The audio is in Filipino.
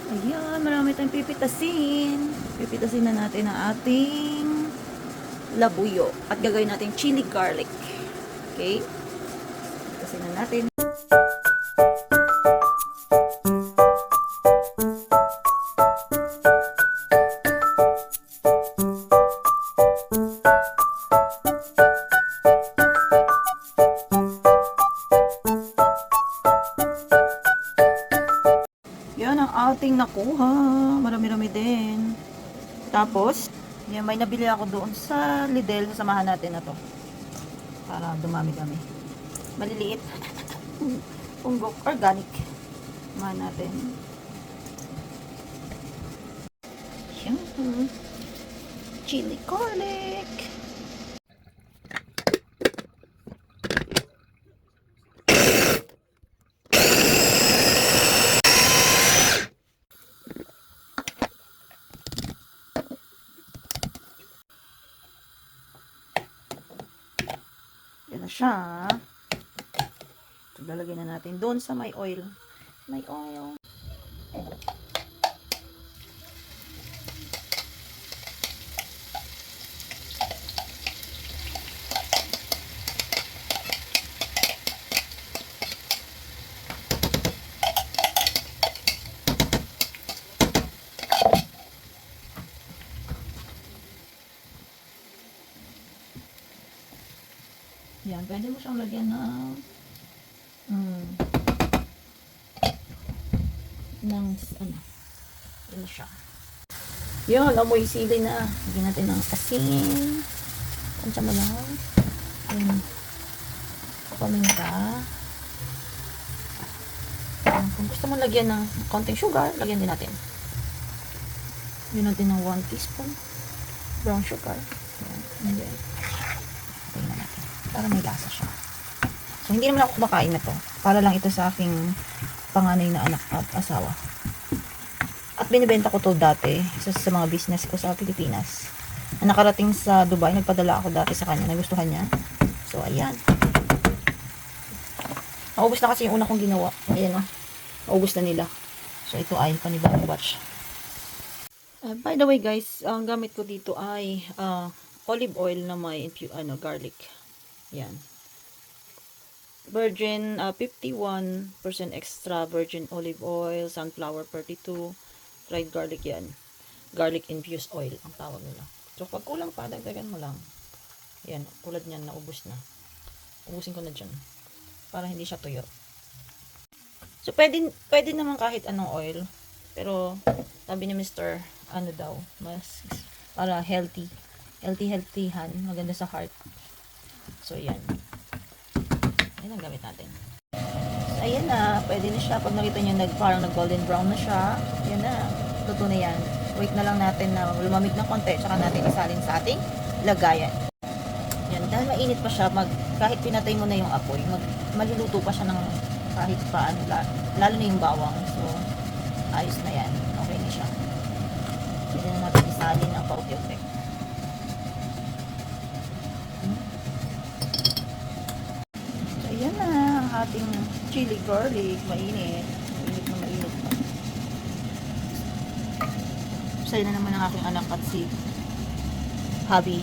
Ayan, marami tayong pipitasin. Pipitasin na natin ang ating labuyo. At gagawin natin chili garlic. Okay? Pipitasin na natin. Yan ang ating nakuha. Marami-rami din. Tapos, yan, may nabili ako doon sa Lidl. Sasamahan natin na to. Para dumami-dami. Maliliit. Punggok. Organic. Samahan natin. Yan. Chili garlic. Yan na siya. So, lalagyan na natin doon sa may oil. May oil. Yan, pwede mo siyang lagyan ng ano siya. Yan, amoy sili na. Lagyan natin ng asin. Tansya mo lang. Yan. Paminta. Kung gusto mo lagyan ng konting sugar, lagyan din natin. Lagyan natin ng 1 teaspoon brown sugar. Yan. And then, tingnan natin. Para may lasa siya. So, hindi naman ako kumakain na to. Para lang ito sa aking panganay na anak at asawa. At binibenta ko to dati sa mga business ko sa Pilipinas. Na nakarating sa Dubai, nagpadala ako dati sa kanya. Nagustuhan niya. So, ayan. Naubos na kasi yung una kong ginawa. Ayan o. Naubos na nila. So, ito ay panibagong batch. By the way guys, ang gamit ko dito ay olive oil na may garlic. Yan. Virgin 51% extra virgin olive oil, sunflower 32, dried garlic yan. Garlic infused oil ang tawag nila. So pag kulang pa, dagdagan mo lang. Yan, tulad niyan, naubos na. Ubusin ko na dyan. Para hindi siya tuyo. So pwede naman kahit anong oil. Pero sabi ni Mr. ano daw, mas para healthyhan, maganda sa heart. So, yan. Yan ang gamit natin. So, ayan na. Pwede na siya. Pag nakita nyo, parang nag-golden brown na siya. Yan na. Luto na yan. Wait na lang natin na lumamig ng konti. Tsaka natin isalin sa ating lagayan. Yan. Dahil mainit pa siya, kahit pinatay mo na yung apoy, maluluto pa siya ng kahit paano. Lalo na yung bawang. So, ayos na yan. Okay na siya. Pwede na natin isalin ang pauti-uti. Ayan na ang ating chili garlic. Mainit. Mainit na mainit pa. Sa'yo na naman ang aking anak at si hubby.